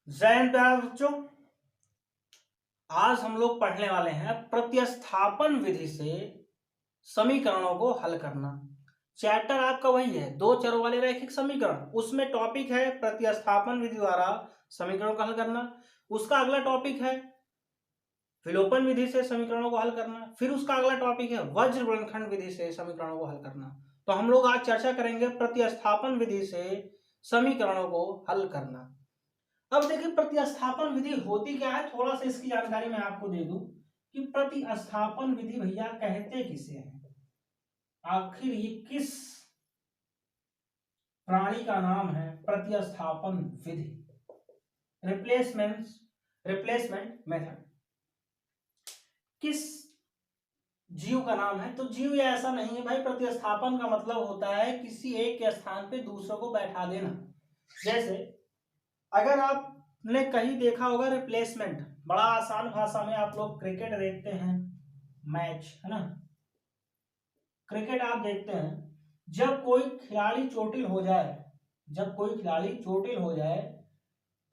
जय हिंद प्यारे बच्चों। आज हम लोग पढ़ने वाले हैं प्रतिस्थापन विधि से समीकरणों को हल करना। चैप्टर आपका वही है, दो चरों वाले रैखिक समीकरण। उसमें टॉपिक है प्रतिस्थापन विधि द्वारा समीकरणों को हल करना। उसका अगला टॉपिक है विलोपन विधि से समीकरणों को हल करना। फिर उसका अगला टॉपिक है वज्र गुणनखंड विधि से समीकरणों को हल करना। तो हम लोग आज चर्चा करेंगे प्रतिस्थापन विधि से समीकरणों को हल करना। अब देखिए प्रतिस्थापन विधि होती क्या है, थोड़ा सा इसकी जानकारी मैं आपको दे दूं कि प्रतिस्थापन विधि भैया कहते किसे हैं, आखिर ये किस प्राणी का नाम है प्रतिस्थापन विधि, रिप्लेसमेंट मेथड, किस जीव का नाम है। तो जीव ये ऐसा नहीं है भाई, प्रतिस्थापन का मतलब होता है किसी एक के स्थान पे दूसरों को बैठा देना। जैसे अगर आपने कहीं देखा होगा रिप्लेसमेंट, बड़ा आसान भाषा में आप लोग क्रिकेट देखते हैं, मैच है ना, क्रिकेट आप देखते हैं, जब कोई खिलाड़ी चोटिल हो जाए,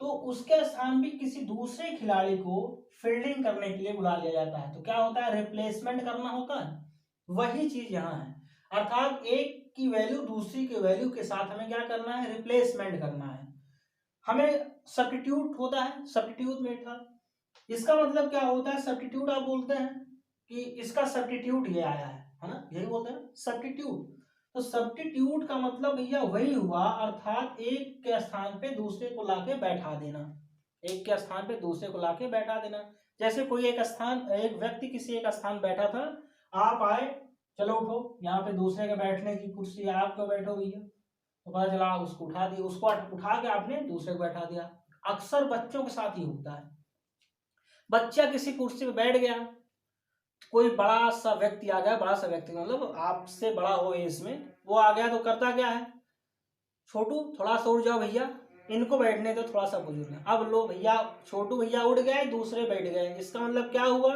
तो उसके स्थान भी किसी दूसरे खिलाड़ी को फील्डिंग करने के लिए बुला लिया जाता है। तो क्या होता है, रिप्लेसमेंट करना होता है। वही चीज यहाँ है, अर्थात एक की वैल्यू दूसरी के वैल्यू के साथ हमें क्या करना है, रिप्लेसमेंट करना है। हमें सब्स्टिट्यूट होता है, सब्स्टिट्यूट मेथड। इसका मतलब क्या होता है, सब्स्टिट्यूट आप बोलते हैं कि इसका सब्स्टिट्यूट ये आया है ना, यही बोलते हैं सब्स्टिट्यूट। तो सब्स्टिट्यूट का मतलब भैया वही हुआ, अर्थात एक के स्थान पे दूसरे को लाके बैठा देना, एक के स्थान पे दूसरे को लाके बैठा देना। जैसे कोई एक व्यक्ति किसी एक स्थान बैठा था, आप आए, चलो उठो, यहाँ पे दूसरे के बैठने की कुर्सी है, आप क्यों बैठो भैया, तो पता चला उसको उठा दिया, उसको उठा के आपने दूसरे को बैठा दिया। अक्सर बच्चों के साथ ही होता है, बच्चा किसी कुर्सी पे बैठ गया, कोई बड़ा सा व्यक्ति आ गया, बड़ा सा व्यक्ति मतलब आपसे बड़ा हो एज में, वो आ गया तो करता क्या है, छोटू थोड़ा सा उठ जाओ भैया, इनको बैठने तो थोड़ा सा बुजुर्ग है। अब लो भैया, छोटू भैया उठ गए, दूसरे बैठ गए। इसका मतलब क्या हुआ,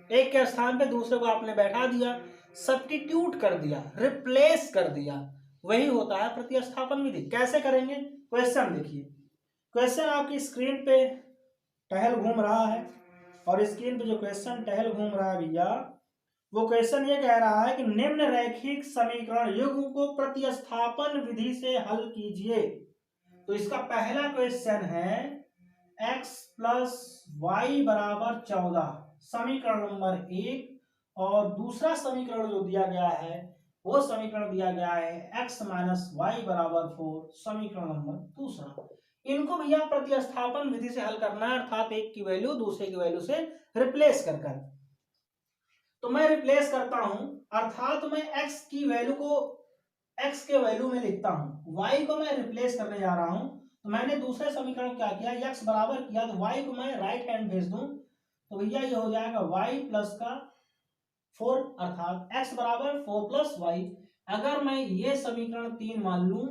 एक के स्थान पे दूसरे को आपने बैठा दिया, सब्स्टिट्यूट कर दिया, रिप्लेस कर दिया। वही होता है प्रतिस्थापन विधि। कैसे करेंगे, क्वेश्चन देखिए। क्वेश्चन आपकी स्क्रीन पे टहल घूम रहा है, और स्क्रीन पे जो क्वेश्चन टहल घूम रहा है भैया, वो क्वेश्चन ये कह रहा है कि निम्न रैखिक समीकरण युग्म को प्रतिस्थापन विधि से हल कीजिए। तो इसका पहला क्वेश्चन है x प्लस वाई बराबर 14, समीकरण नंबर 1। और दूसरा समीकरण जो दिया गया है, वो समीकरण दिया गया है x माइनस वाई बराबर 4, समीकरण नंबर दूसरा। इनको भैया प्रतिस्थापन विधि से हल करना है, अर्थात एक की वैल्यू दूसरे की वैल्यू से रिप्लेस कर। तो मैं रिप्लेस करता हूं, अर्थात मैं x की वैल्यू को x के वैल्यू में लिखता हूं, y को मैं रिप्लेस करने जा रहा हूं। तो मैंने दूसरे समीकरण क्या किया, x बराबर किया, तो y को मैं राइट हैंड भेज दूं, तो भैया ये हो जाएगा y प्लस का 4, अर्थात x बराबर 4 प्लस वाई। अगर मैं ये समीकरण 3 मान लूं,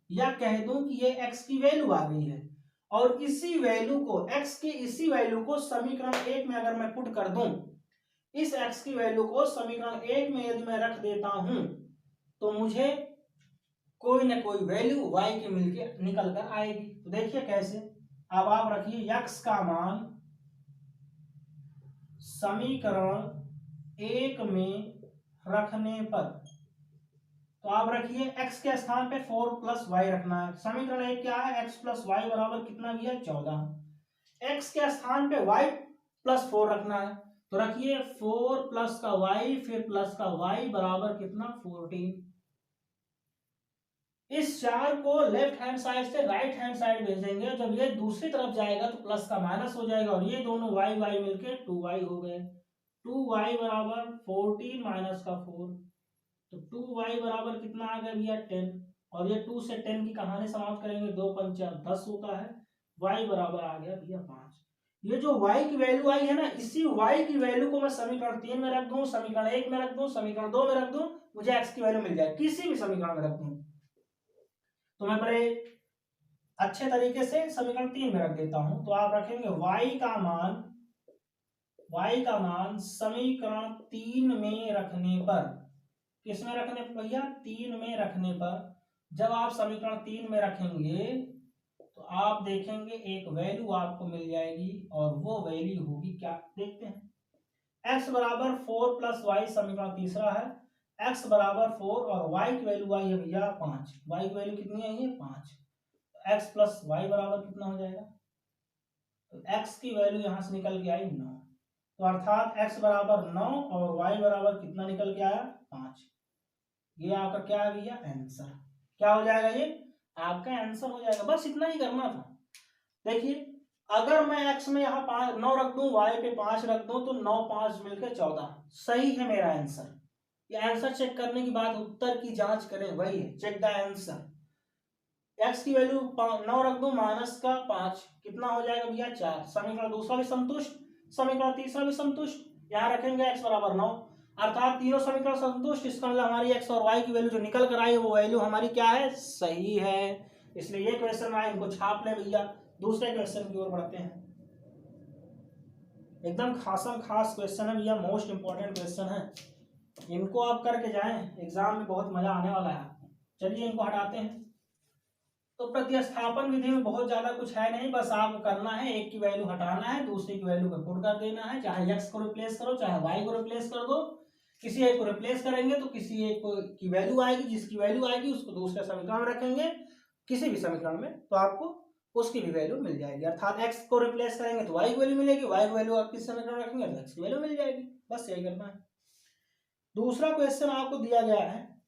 या कह दूं कि ये x की वैल्यू आ गई है, और इसी वैल्यू को, x की इसी वैल्यू को समीकरण 1 में अगर मैं पुट कर दूं, इस x की वैल्यू को समीकरण 1 में यदि मैं रख देता हूं, तो मुझे कोई ना कोई वैल्यू y की मिलके निकल कर आएगी। तो देखिए कैसे, अब आप रखिए x का मान समीकरण 1 में रखने पर, तो आप रखिए x के स्थान पे 4 प्लस वाई रखना है। समीकरण 1 क्या है, x प्लस वाई बराबर कितना भी है, 14। x के स्थान पे y प्लस 4 रखना है, तो रखिए 4 प्लस का y, फिर प्लस का y बराबर कितना, 14। इस 4 को लेफ्ट हैंड साइड से राइट हैंड साइड भेजेंगे, जब ये दूसरी तरफ जाएगा तो प्लस का माइनस हो जाएगा, और ये दोनों y y मिलके 2y हो गए। 2y बराबर 14 माइनस का 4, तो 2y बराबर कितना आ गया भैया, 10। और ये 2 से 10 की कहानी समाप्त करेंगे, 2 पंचा 10 होता है, y बराबर आ गया भैया 5। ये जो y की वैल्यू आई है ना, इसी y की वैल्यू को मैं समीकरण 3 में रख दूं, समीकरण 1 में रख दूं, समीकरण 2 में रख दूं, मुझे x की वैल्यू मिल जाए, किसी भी समीकरण में रख दूं। तो मैं बड़े अच्छे तरीके से समीकरण 3 में रख देता हूं। तो आप रखेंगे y का मान समीकरण 3 में रखने पर, किस में रखने पर भैया, 3 में रखने पर। जब आप समीकरण 3 में रखेंगे तो आप देखेंगे एक वैल्यू आपको मिल जाएगी और वो वैल्यू होगी क्या, देखते हैं। x बराबर 4 प्लस वाई समीकरण तीसरा है। x बराबर 4 और y की वैल्यू आई है भैया 5। y की वैल्यू कितनी आई है 5। तो x प्लस वाई बराबर कितना हो जाएगा, तो x की वैल्यू यहां से निकल के आई 9। तो अर्थात x बराबर 9 और y बराबर कितना निकल के आया 5। ये आपका क्या है भैया आंसर, क्या हो जाएगा ये आपका आंसर हो जाएगा। बस इतना ही करना था। देखिए अगर मैं x में यहाँ 9 रख दूं, y पे 5 रख दूं, तो 9 5 मिलकर 14 सही है मेरा आंसर। ये आंसर चेक करने के बाद उत्तर की जांच करें, वही है चेक द आंसर। x की वैल्यू 9 रख दो माइनस का 5 कितना हो जाएगा भैया 4। समीकरण दूसरा भी संतुष्ट, समीकरण तीसरा भी संतुष्ट। यहाँ रखेंगे x बराबर 9 अर्थात तीनों समीकरण संतुष्ट। इसका मतलब हमारी x और y की वैल्यू जो निकल कर आई है वो वैल्यू हमारी क्या है सही है। इसलिए ये क्वेश्चन आए इनको छाप ले भैया। दूसरे क्वेश्चन की ओर बढ़ते हैं। एकदम खासम खास क्वेश्चन है भैया, मोस्ट इंपॉर्टेंट क्वेश्चन है। इनको आप करके जाएं, एग्जाम में बहुत मजा आने वाला है आपको। चलिए इनको हटाते हैं। तो प्रतिस्थापन विधि में बहुत ज्यादा कुछ है नहीं, बस आपको करना है एक की वैल्यू हटाना है, दूसरे की वैल्यू को पुट कर देना है। चाहे x को रिप्लेस करो चाहे y को रिप्लेस कर दो। किसी एक को रिप्लेस करेंगे तो किसी एक की वैल्यू आएगी, जिसकी वैल्यू आएगी उसको दूसरे समीकरण में रखेंगे किसी भी समीकरण में, तो आपको उसकी भी वैल्यू मिल जाएगी। अर्थात x को रिप्लेस करेंगे तो y की वैल्यू मिलेगी, y की वैल्यू आप किस समीकरण में रखेंगे तो x की वैल्यू मिल जाएगी। बस यही करना है। दूसरा क्वेश्चन आपको दिया गया है,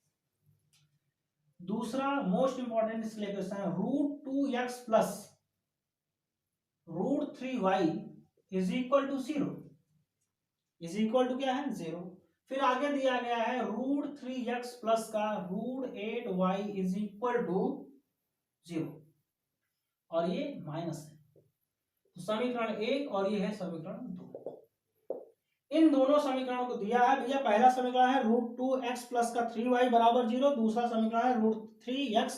दूसरा मोस्ट इंपॉर्टेंट इसलिए क्वेश्चन है √2x plus √3y is equal to 0। Is equal to क्या है 0। फिर आगे दिया गया है √3x प्लस का √8y इज इक्वल टू 0 और ये माइनस है। तो समीकरण 1 और ये है समीकरण 2। इन दोनों समीकरणों को दिया है भैया। पहला समीकरण है √2x प्लस का 3y बराबर 0। दूसरा समीकरण है √3x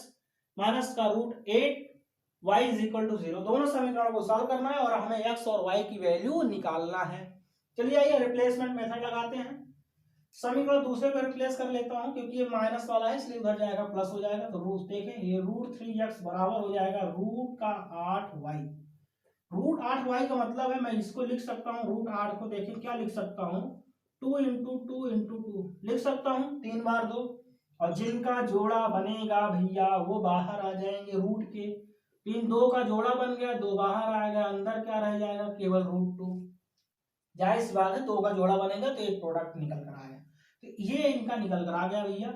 माइनस का √8y इज इक्वल टू 0। दोनों समीकरणों को सॉल्व करना है और हमें x और y की वैल्यू निकालना है। चलिए आइए रिप्लेसमेंट मेथड लगाते हैं। समीकरण दूसरे पर रिप्लेस कर लेता हूं क्योंकि ये माइनस वाला है इसलिए उधर जाएगा प्लस हो जाएगा। तो रूट देखें, ये √3x बराबर हो जाएगा √8y। √8y का मतलब है मैं इसको लिख सकता हूँ, √8 को देखें क्या लिख सकता हूँ 2 इंटू 2 इंटू 2 लिख सकता हूँ 3 बार 2। और जिनका जोड़ा बनेगा भैया वो बाहर आ जाएंगे रूट के। 3 2 का जोड़ा बन गया, 2 बाहर आएगा, अंदर क्या रह जाएगा केवल √2। जाहिर सी बात है 2 का जोड़ा बनेगा तो एक प्रोडक्ट निकल कर आएगा। तो ये इनका निकल कर आ गया भैया।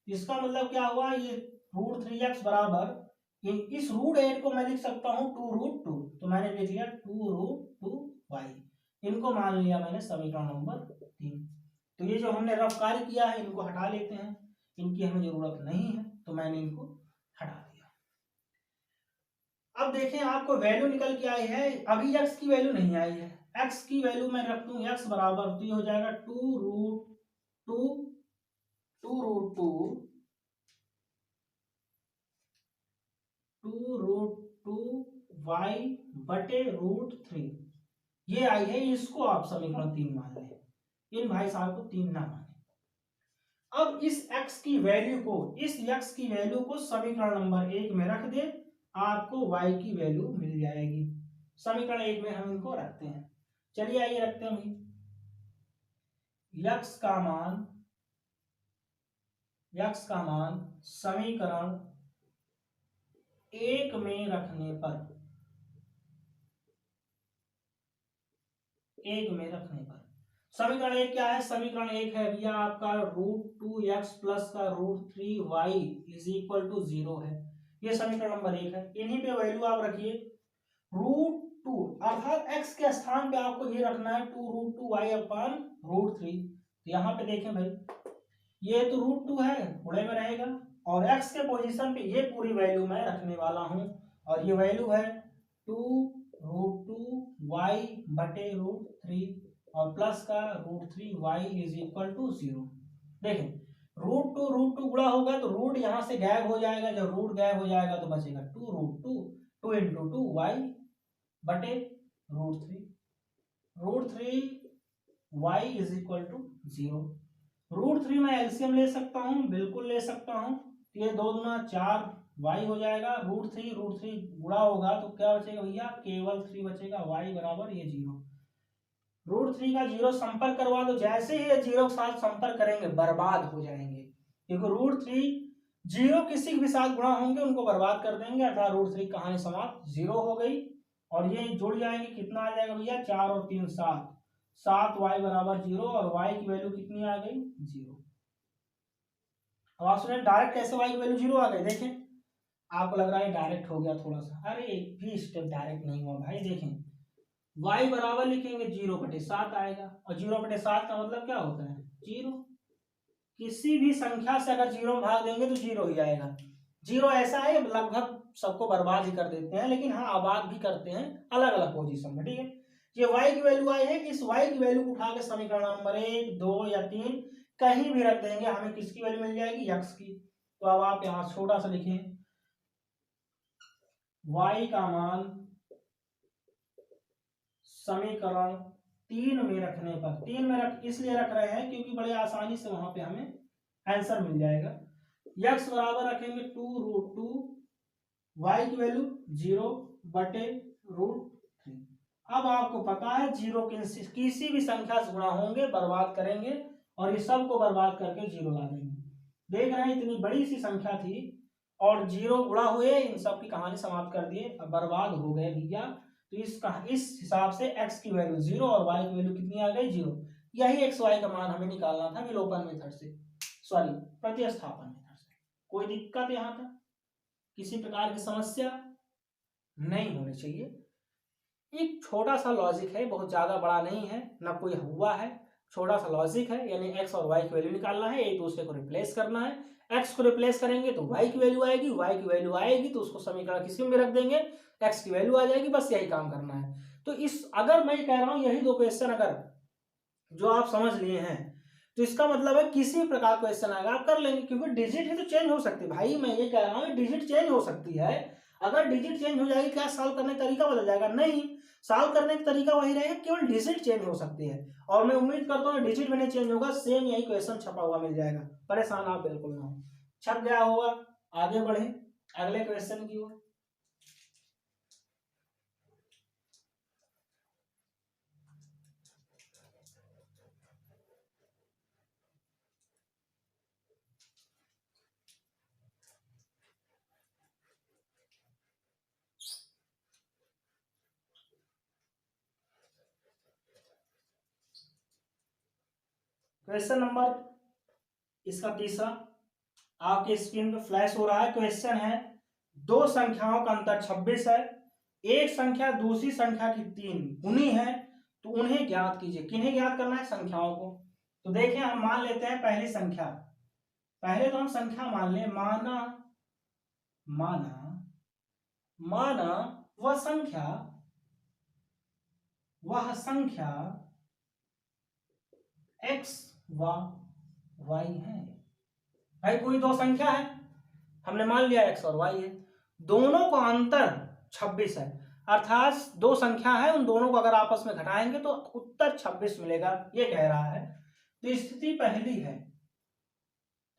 इसका मतलब क्या हुआ, ये √3x बराबर इस √8 को मैं लिख सकता हूँ 2√2। तो मैंने लिख लिया 2√2y। इनको मान लिया मैंने समीकरण नंबर 3। तो ये जो हमने रफ कार्य किया है इनको हटा लेते हैं, इनकी हमें जरूरत नहीं है तो मैंने इनको हटा दिया। अब देखें आपको वैल्यू निकल के आई है, अभी x की वैल्यू नहीं आई है। x की वैल्यू मैं रख दूं x बराबर तो ये हो जाएगा 2√2 2√2y बटे √3 ये आई है। इसको आप समीकरण 3 मान लें। इन भाई साहब को 3 ना माने। अब इस x की वैल्यू को, इस x की वैल्यू को समीकरण नंबर 1 में रख दे, आपको y की वैल्यू मिल जाएगी। समीकरण 1 में हम इनको रखते हैं। चलिए आइए रखते हैं भाई। x का मान समीकरण 1 में रखने पर समीकरण 1 क्या है, समीकरण 1 है भैया आपका √2x प्लस का √3y इज इक्वल टू 0 है। ये समीकरण नंबर 1 है। इन्हीं पे वैल्यू आप रखिए √2 अर्थात x के स्थान पे आपको ये रखना है 2√2y अपान √3। यहाँ पे देखें भाई ये तो √2 है उड़े में रहेगा और x के पोजीशन पे ये पूरी वैल्यू मैं रखने वाला हूं और ये वैल्यू है 2√2y बटे √3 और प्लस का √3y इज इक्वल टू 0। देखें √2 गुणा होगा तो रूट यहां से गायब हो जाएगा, जब रूट गायब हो जाएगा तो बचेगा 2 इंटू 2y बटे √3y इज इक्वल टू 0। √3 मैं एलसीएम ले सकता हूं, बिल्कुल ले सकता हूं। ये 2 दूना 4 वाई हो जाएगा रूट थ्री गुणा होगा तो क्या बचेगा भैया, केवल 3 बचेगा। वाई बराबर ये 0, √3 का 0 संपर्क करवा दो, जैसे ही ये 0 के साथ संपर्क करेंगे बर्बाद हो जाएंगे, क्योंकि √3 0 किसी के भी साथ गुणा होंगे उनको बर्बाद कर देंगे, अर्थात √3 कहानी समाप्त, 0 हो गई। और ये जुड़ जाएंगे, कितना आ जाएगा भैया, 4 और 3 7, 7 वाई बराबर 0, और वाई की वैल्यू कितनी आ गई, 0। अब आप सुने डायरेक्ट कैसे वाई की वैल्यू 0 आ गई, देखें। आपको लग रहा है डायरेक्ट हो गया थोड़ा सा, अरे एक भी स्टेप डायरेक्ट नहीं हुआ भाई। देखें y बराबर लिखेंगे 0/7 आएगा, और 0/7 का मतलब क्या होता है, 0। किसी भी संख्या से अगर 0 भाग देंगे तो 0 ही आएगा। 0 ऐसा है लगभग सबको बर्बाद ही कर देते हैं, लेकिन हाँ आबाद भी करते हैं अलग अलग पोजीशन में, ठीक है। ये y की वैल्यू आई है, इस y की वैल्यू को उठा के समीकरण नंबर 1 2 या 3 कहीं भी रख देंगे, हमें किसकी वैल्यू मिल जाएगी, x की। तो अब आप यहाँ छोटा सा लिखें, y का मान समीकरण 3 में रखने पर, 3 में इसलिए रख रहे हैं क्योंकि बड़े आसानी से वहां पे हमें आंसर मिल जाएगा। x बराबर रखेंगे 2√2, y की वैल्यू 0/√3। अब आपको पता है 0 किसी भी संख्या से गुणा होंगे बर्बाद करेंगे, और ये सब को बर्बाद करके 0 ला देंगे। देख रहे हैं इतनी बड़ी सी संख्या थी और 0 गुणा हुए, इन सब की कहानी समाप्त कर दिए, अब बर्बाद हो गए भैया। तो इस हिसाब से x की वैल्यू 0 और y की वैल्यू कितनी आ गई, 0। यही x y का मान हमें निकालना था विलोपन मेथड से, सॉरी प्रतिस्थापन मेथड से। कोई दिक्कत यहाँ तक, किसी प्रकार की समस्या नहीं होनी चाहिए। एक छोटा सा लॉजिक है, बहुत ज्यादा बड़ा नहीं है, ना कोई हुआ है, छोटा सा लॉजिक है, यानी x और y की वैल्यू निकालना है, एक दूसरे को रिप्लेस करना है। x को रिप्लेस करेंगे तो y की वैल्यू आएगी, y की वैल्यू आएगी तो उसको समीकरण किसी में भी रख देंगे, x की वैल्यू आ जाएगी, बस यही काम करना है। तो इस अगर मैं कह रहा हूं यही दो क्वेश्चन अगर जो आप समझ लिए हैं, तो इसका मतलब है किसी प्रकार क्वेश्चन आएगा आप कर लेंगे, क्योंकि डिजिट ही तो चेंज हो सकती है भाई। मैं ये कह रहा हूँ डिजिट चेंज हो सकती है, अगर डिजिट चेंज हो जाएगी क्या सॉल्व करने का तरीका बदल जाएगा, नहीं, सॉल्व करने का तरीका वही रहेगा, केवल डिजिट चेंज हो सकती है। और मैं उम्मीद करता हूँ डिजिट में नहीं चेंज होगा, सेम यही क्वेश्चन छपा हुआ मिल जाएगा, परेशान आप बिल्कुल ना हो। छप गया होगा, आगे बढ़े अगले क्वेश्चन की ओर। क्वेश्चन नंबर इसका तीसरा आपके स्क्रीन पे फ्लैश हो रहा है। क्वेश्चन है, दो संख्याओं का अंतर 26 है, एक संख्या दूसरी संख्या की 3 गुनी है, तो उन्हें ज्ञात कीजिए। किन्हें ज्ञात करना है, संख्याओं को। तो देखिए हम मान लेते हैं पहली संख्या, पहले तो हम संख्या मान ले, माना माना माना वह संख्या x व y है। भाई कोई दो संख्या है, हमने मान लिया x और y है, दोनों का अंतर 26 है, अर्थात दो संख्या है, उन दोनों को अगर आपस में घटाएंगे तो उत्तर 26 मिलेगा, ये कह रहा है। तो स्थिति पहली है,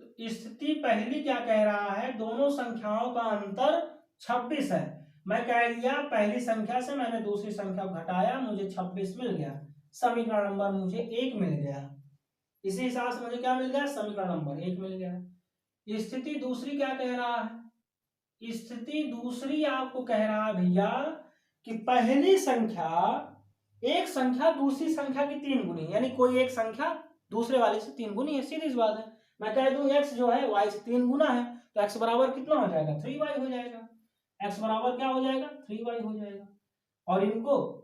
तो स्थिति पहली क्या कह रहा है, दोनों संख्याओं का अंतर 26 है। मैं कह दिया पहली संख्या से मैंने दूसरी संख्या को घटाया, मुझे 26 मिल गया, समीकरण नंबर मुझे 1 मिल गया। इसी हिसाब से मुझे क्या मिल गया, समीकरण नंबर 1 मिल गया। स्थिति दूसरी क्या कह रहा है, स्थिति दूसरी आपको कह रहा है भैया कि पहली संख्या, एक संख्या दूसरी संख्या की 3 गुनी, यानी कोई एक संख्या दूसरे वाले से 3 गुनी है, सीधी सी बात है। मैं कह दूं x जो है y से 3 गुना है, तो x बराबर कितना हो जाएगा, 3y हो जाएगा। x बराबर क्या हो जाएगा, 3y हो जाएगा। और इनको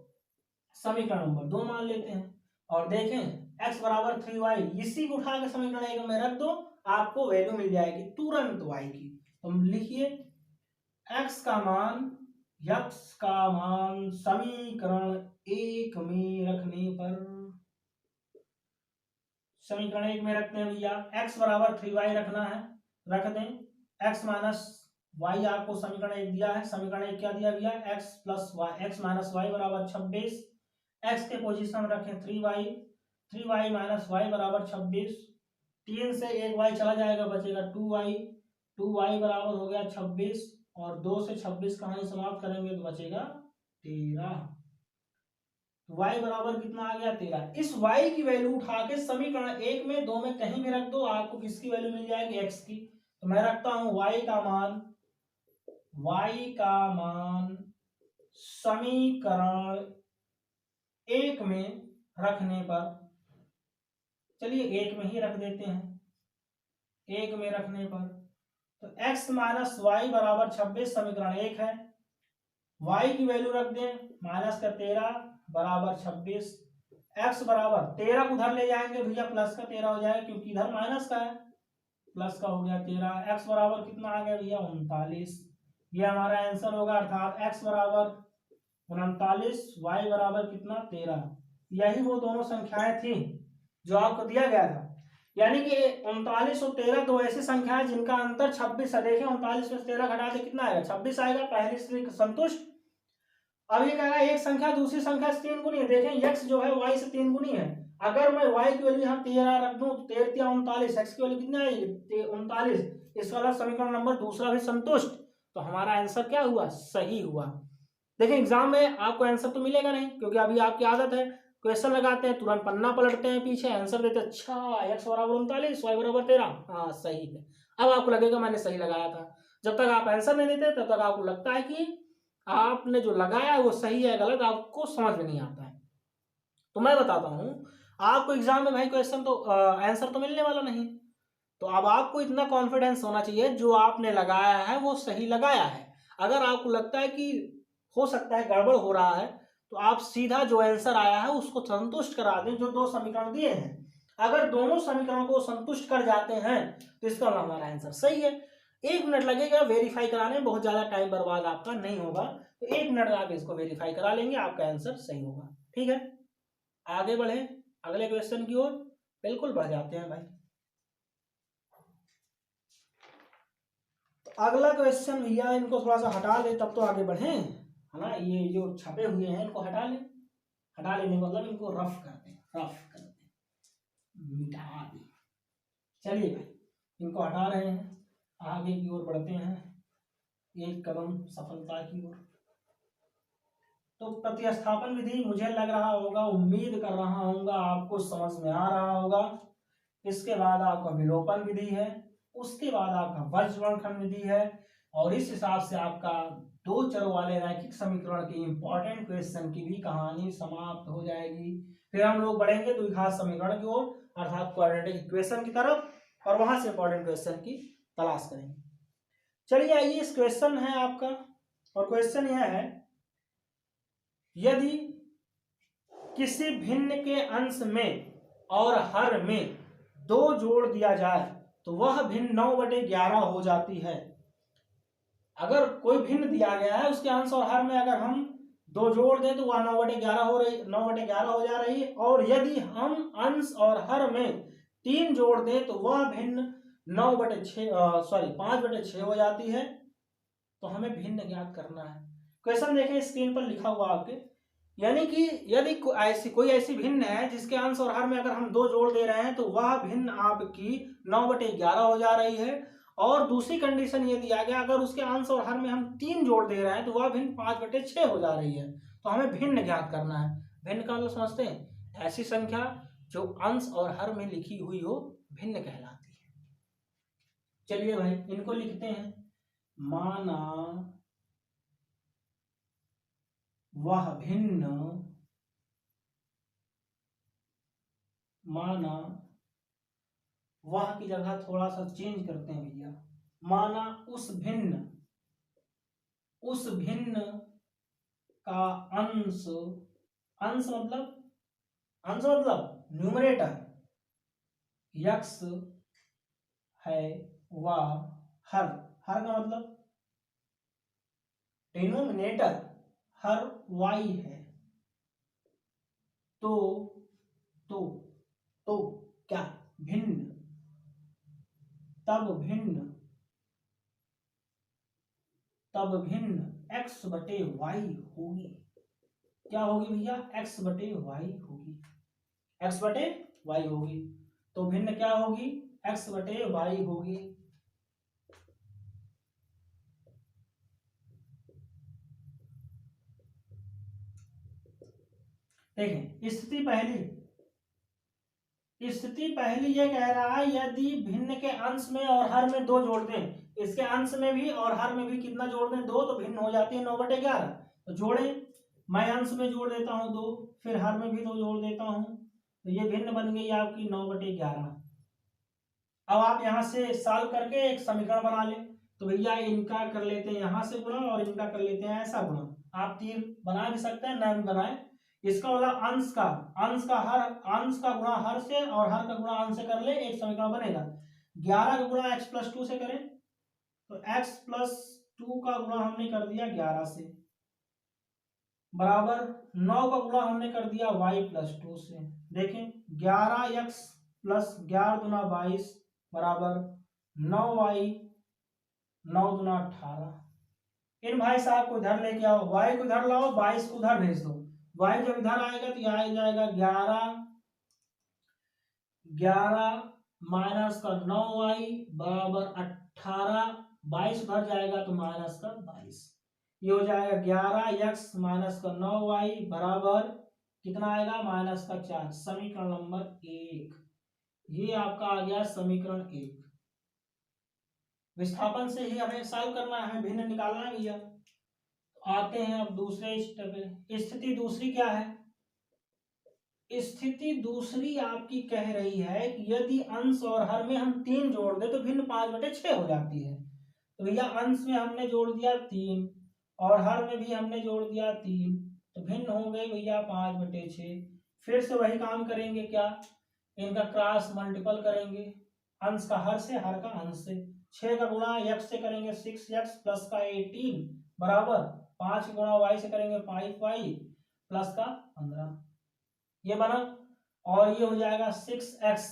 समीकरण नंबर 2 मान लेते हैं, और देखें x बराबर 3y, इसी को उठा के समीकरण 1 में रख दो, आपको वैल्यू मिल जाएगी तुरंत y की। तो लिखिए x का मान समीकरण 1 में रखने पर, समीकरण 1 में रखते हैं भैया, x बराबर 3y रखना है, रख दें। x माइनस y आपको समीकरण 1 दिया है, समीकरण 1 क्या दिया भैया, x माइनस y बराबर 26, x के पोजीशन रखें 3y, 3y माइनस y बराबर 26, 3 से 1 y चला जाएगा, बचेगा 2y, 2y बराबर हो गया 26 और 2 से 26 कहानी समाप्त करेंगे तो बचेगा 13। y बराबर कितना आ गया 13। इस y की वैल्यू उठा के समीकरण 1 में 2 में कहीं भी रख दो, आपको किसकी वैल्यू मिल जाएगी, x की। तो मैं रखता हूं y का मान समीकरण 1 में रखने पर, चलिए 1 में ही रख देते हैं, 1 में रखने पर तो x माइनस वाई बराबर 26 समीकरण 1 है। y की वैल्यू रख दें माइनस का 13 बराबर 26, x बराबर 13 को उधर ले जाएंगे भैया, प्लस का 13 हो जाएगा क्योंकि इधर माइनस का है, प्लस का हो गया 13। x बराबर कितना आ गया भैया 39। ये हमारा आंसर होगा, अर्थात x बराबर 39, y बराबर कितना 13। यही वो दोनों संख्याएं थी जो आपको दिया गया था। यानी कि 39 और 13 दो ऐसी संख्याएं जिनका अंतर 26 है। देखें 39 में से 13 घटा दे कितना आएगा, 26 आएगा, पहले से संतुष्ट। अब ये कह रहा है एक संख्या दूसरी संख्या से 3 गुनी है। देखें x जो है y से 3 गुनी है। अगर मैं y की वैल्यू यहाँ 13 रख दूं तो 13 39, x की वैल्यू कितना आएगी 39, इस वाला समीकरण नंबर दूसरा भी संतुष्ट। तो हमारा आंसर क्या हुआ, सही हुआ। देखिए एग्जाम में आपको आंसर तो मिलेगा नहीं, क्योंकि अभी आपकी आदत है क्वेश्चन लगाते हैं तुरंत पन्ना पलटते हैं, पीछे आंसर देते, अच्छा x बराबर 39 y बराबर 13, हाँ सही है। अब आपको लगेगा मैंने सही लगाया था। जब तक आप आंसर नहीं देते तब तक आपको लगता है कि आपने जो लगाया है वो सही है गलत, आपको समझ में नहीं आता है। तो मैं बताता हूं आपको एग्जाम में भाई क्वेश्चन तो आंसर तो मिलने वाला नहीं। तो अब आपको इतना कॉन्फिडेंस होना चाहिए जो आपने लगाया है वो सही लगाया है। अगर आपको लगता है कि हो सकता है गड़बड़ हो रहा है तो आप सीधा जो आंसर आया है उसको संतुष्ट करा दें, जो दो समीकरण दिए हैं। अगर दोनों समीकरणों को संतुष्ट कर जाते हैं तो इसका हमारा आंसर सही है। 1 मिनट लगेगा वेरीफाई कराने में, बहुत ज्यादा टाइम बर्बाद आपका नहीं होगा। तो 1 मिनट में आप इसको वेरीफाई करा लेंगे, आपका आंसर सही होगा। ठीक है, आगे बढ़े अगले क्वेश्चन की ओर। बिल्कुल बढ़ जाते हैं भाई। तो अगला क्वेश्चन भैया इनको थोड़ा सा हटा ले तब तो आगे बढ़े, है ना। ये जो छपे हुए हैं इनको हटा लें, हटा लेने मतलब इनको रफ कर दें, मिटा दें। चलिए भाई इनको हटा रहे हैं, आगे की ओर बढ़ते हैं, एक कदम सफलता की ओर। तो प्रतिस्थापन विधि मुझे लग रहा होगा, उम्मीद कर रहा हूँगा आपको समझ में आ रहा होगा। इसके बाद आपका विलोपन विधि है, उसके बाद आपका वज्रवर्ण विधि है, और इस हिसाब से आपका दो चरों वाले रैखिक समीकरण के इंपॉर्टेंट क्वेश्चन की भी कहानी समाप्त हो जाएगी। फिर हम लोग बढ़ेंगे द्विघात समीकरण की ओर, अर्थात क्वाड्रेटिक इक्वेशन की तरफ, और वहां से इंपॉर्टेंट क्वेश्चन की तलाश करेंगे। चलिए आइए, इस क्वेश्चन है आपका, और क्वेश्चन यह है, यदि किसी भिन्न के अंश में और हर में 2 जोड़ दिया जाए तो वह भिन्न 9/11 हो जाती है। अगर कोई भिन्न दिया गया है उसके अंश और हर में अगर हम 2 जोड़ दें तो वह 9/11 हो रही, 9/11 हो जा रही है। और यदि हम अंश और हर में 3 जोड़ दें तो वह भिन्न 5/6 हो जाती है। तो हमें भिन्न ज्ञात करना है। क्वेश्चन देखें स्क्रीन पर लिखा हुआ आपके, यानी कि यदि कोई ऐसी भिन्न है जिसके अंश और हर में अगर हम 2 जोड़ दे रहे हैं तो वह भिन्न आपकी 9/11 हो जा रही है। और दूसरी कंडीशन ये दिया गया, अगर उसके अंश और हर में हम 3 जोड़ दे रहे हैं तो वह भिन्न 5/6 हो जा रही है। तो हमें भिन्न ज्ञात करना है। भिन्न का मतलब समझते हैं, ऐसी संख्या जो अंश और हर में लिखी हुई हो भिन्न कहलाती है। चलिए भाई इनको लिखते हैं, माना वह भिन्न, माना वह की जगह थोड़ा सा चेंज करते हैं भैया, माना उस भिन्न का अंश, अंश मतलब न्यूमरेटर x है व हर का मतलब डिनोमिनेटर हर y है। तो क्या भिन्न, तब भिन्न x/y होगी। क्या होगी भैया, x/y होगी, x/y होगी। तो भिन्न क्या होगी, x/y होगी। देखें स्थिति पहली ये कह रहा है यदि भिन्न के अंश में और हर में 2 जोड़ दें, इसके अंश में भी और हर में भी कितना जोड़ दें 2, तो भिन्न हो जाती है 9/11। तो जोड़ें, मैं अंश में जोड़ देता हूँ 2, फिर हर में भी 2 जोड़ देता हूँ, तो ये भिन्न बन गई आपकी 9/11। अब आप यहाँ से सॉल्व करके एक समीकरण बना लें। तो भैया इनका कर लेते हैं यहाँ से गुणा और इनका कर लेते हैं ऐसा गुणा। आप तीर बना भी सकते हैं, ना भी बनाए। इसका मतलब अंश का गुणा हर से और हर का गुणा अंश से कर ले, एक समीकरण बनेगा। 11 का गुणा x+2 से करें, तो x+2 का गुणा हमने कर दिया 11 से, बराबर 9 का गुणा हमने कर दिया y+2 से। देखें 11x प्लस 11 दूना 22 बराबर 9y, 9 दूना 18। इन भाई साहब को इधर लेके आओ, y को इधर लाओ, 22 को उधर भेज दो। y जब इधर आएगा तो यह आ जाएगा 11 माइनस का 9y बराबर 18, 22 उधर जाएगा तो माइनस का 22। ये हो जाएगा 11x माइनस का 9y बराबर कितना आएगा, माइनस का 4। समीकरण नंबर 1 ये आपका आ गया समीकरण 1। विस्थापन से ही हमें सॉल्व करना है, हमें भिन्न निकालना है भैया। आते हैं अब दूसरे स्टेप पे। स्थिति दूसरी क्या है? स्थिति दूसरी आपकी कह रही है कि यदि अंश और हर में हम 3 जोड़ दे तो भिन्न 5/6 हो जाती है। तो भैया अंश में हमने जोड़ दिया 3 और हर में भी हमने जोड़ दिया 3, तो भिन्न हो गई भैया 5/6। फिर से वही काम करेंगे, क्या इनका क्रॉस मल्टीपल करेंगे, अंश का हर से हर का अंश से। 6 का गुणा x से करेंगे 6x प्लस का 18 बराबर 5 गुणा y से करेंगे 5y प्लस का 15, ये बना। और ये हो जाएगा 6x।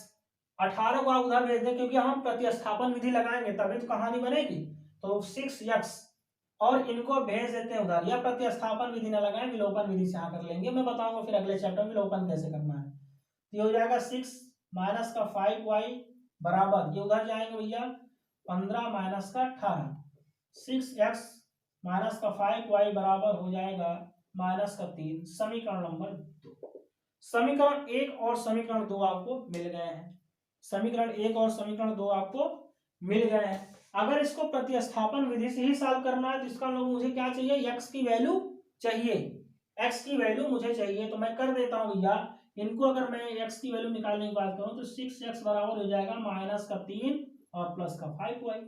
18 को आप उधर भेज दें क्योंकि हम प्रतिस्थापन विधि लगाएंगे तभी तो कहानी बनेगी। तो 6x और इनको भेज देते हैं उधर, या प्रतिस्थापन विधि ना लगाएं, विलोपन विधि से यहाँ कर लेंगे। मैं बताऊंगा फिर अगले चैप्टर में विलोपन कैसे करना है। तो ये हो जाएगा 6 माइनस का 5y बराबर, ये उधर जाएंगे भैया 15 माइनस का 18। 6x माइनस का 5y बराबर हो जाएगा माइनस का 3। समीकरण नंबर 2। समीकरण 1 और समीकरण 2 आपको मिल गए हैं। समीकरण 1 और समीकरण 2 आपको मिल गए हैं। अगर इसको प्रतिस्थापन विधि से ही सॉल्व करना है तो इसका मतलब मुझे क्या चाहिए, x की वैल्यू चाहिए, x की वैल्यू मुझे चाहिए। तो मैं कर देता हूं भैया, इनको अगर मैं x की वैल्यू निकालने की बात करूं तो 6x बराबर हो जाएगा माइनस का 3 और प्लस का 5y।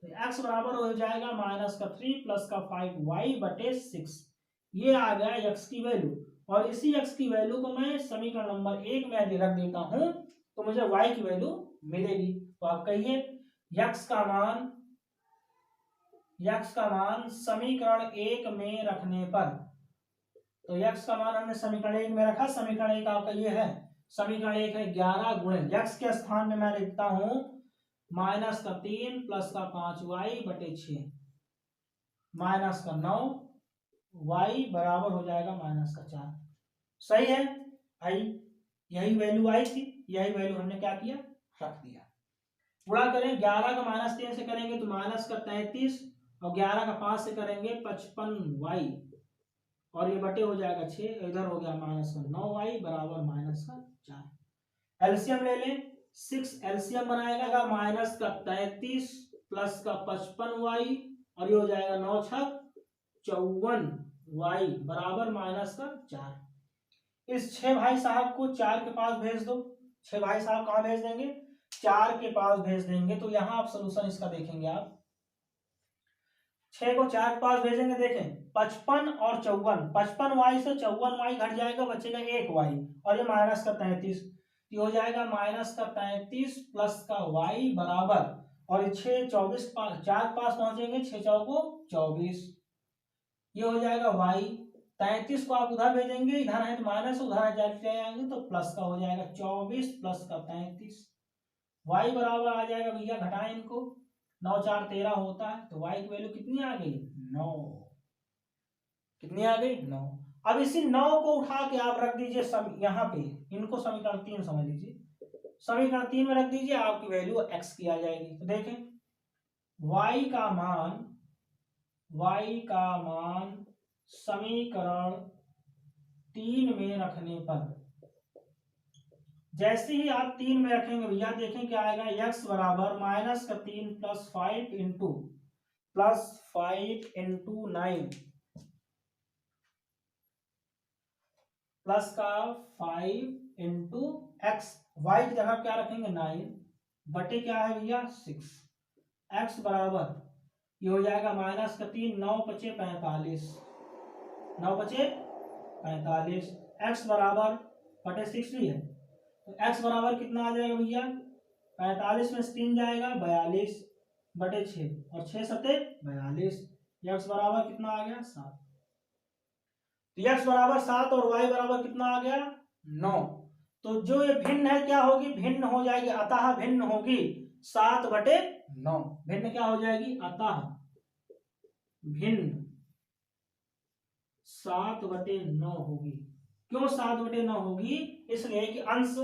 तो x बराबर हो जाएगा माइनस का 3 प्लस का 5y बटे 6। ये आ गया x की वैल्यू। और इसी x की वैल्यू को मैं समीकरण नंबर 1 में यदि रख देता हूं तो मुझे y की वैल्यू मिलेगी। तो आप कहिए x का मान समीकरण 1 में रखने पर, तो x का मान हमने समीकरण 1 में रखा। समीकरण 1 आपका ये है, समीकरण 1 है 11 गुणे x के स्थान में मैं लिखता हूं माइनस का 3 प्लस का 5y बटे 6 माइनस का 9y बराबर हो जाएगा माइनस का 4। सही है भाई, यही वैल्यू आई थी, यही वैल्यू हमने क्या किया, रख दिया। गुणा करें, 11 का माइनस 3 से करेंगे तो माइनस का 33 और 11 का 5 से करेंगे 55y और ये बटे हो जाएगा 6, इधर हो गया माइनस का 9y बराबर माइनस का 4। एलसीएम ले लें, 6 एलसीएम बनाएगा माइनस का 33 प्लस का 55y और ये हो जाएगा 9 छक 54y बराबर माइनस का 4। इस 6 भाई साहब को 4 के पास भेज दो। 6 भाई साहब कहां भेज देंगे, 4 के पास भेज देंगे। तो यहां आप सोल्यूशन इसका देखेंगे, आप 6 को 4 के पास भेजेंगे, देखें 55 और 54, 55y से 54y घट जाएगा, बचेगा 1y और ये माइनस का 33, ये हो जाएगा माइनस का 33 प्लस का y बराबर, और 6 24 4 पास पहुंचेंगे, 6 चौको 24, ये हो जाएगा y। 33 को आप उधर भेजेंगे, इधर है तो माइनस, उधर जाएंगे तो प्लस का हो जाएगा 24 प्लस का 33, y बराबर आ जाएगा भैया, घटाएं इनको, 9 4 13 होता है, तो y की वैल्यू कितनी आ गई, 9। कितनी आ गई, 9। अब इसी 9 को उठा के आप रख दीजिए यहाँ पे, इनको समीकरण 3 समझ लीजिए, समीकरण 3 में रख दीजिए, आपकी वैल्यू x की आ जाएगी। तो देखें y का मान समीकरण 3 में रखने पर, जैसे ही आप 3 में रखेंगे भैया देखें क्या आएगा, x बराबर -3 + 5 + 9 प्लस का 5 इंटू एक्स, वाई की जगह क्या रखेंगे 9 बटे क्या है भैया 6, एक्स बराबर ये हो जाएगा -3 9 × 5 = 45, 9 × 5 = 45, एक्स बराबर बटे 6 भी है तो एक्स बराबर कितना आ जाएगा भैया 45 में से 3 जाएगा 42 बटे 6 और 6 सत्ते 42, एक्स बराबर कितना आ गया 7। x बराबर 7 और y बराबर कितना आ गया 9। तो जो ये भिन्न है क्या होगी, भिन्न हो जाएगी, अतः भिन्न होगी 7/9, भिन्न क्या हो जाएगी, अतः भिन्न 7/9 होगी। क्यों 7/9 होगी, इसलिए कि अंश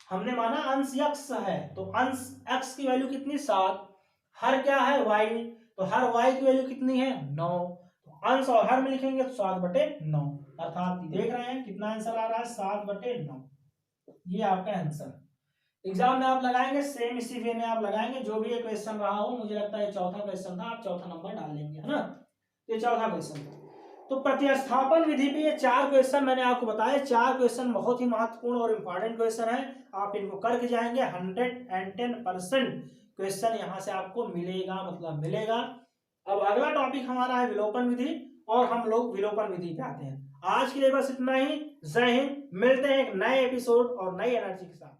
हमने माना अंश x है तो अंश x की वैल्यू कितनी 7, हर क्या है y, तो हर y की वैल्यू कितनी है 9, अंश और हर में लिखेंगे तो 7/9, अर्थात देख रहे हैं कितना आंसर आ रहा है 7/9, ये आपका आंसर। एग्जाम में आप लगाएंगे सेम इसी वे में आप लगाएंगे, जो भी ये क्वेश्चन रहा हो, मुझे लगता है चौथा क्वेश्चन था, आप चौथा नंबर डाल लेंगे, है ना, ये चौथा क्वेश्चन था। तो प्रतिस्थापन विधि पे ये 4 क्वेश्चन मैंने आपको बताया, 4 क्वेश्चन बहुत ही महत्वपूर्ण और इंपॉर्टेंट क्वेश्चन है, आप इनको करके जाएंगे 110% क्वेश्चन यहाँ से आपको मिलेगा, मतलब मिलेगा। अब अगला टॉपिक हमारा है विलोपन विधि, और हम लोग विलोपन विधि पे आते हैं। आज के लिए बस इतना ही, जय हिंद, मिलते हैं एक नए एपिसोड और नई एनर्जी के साथ।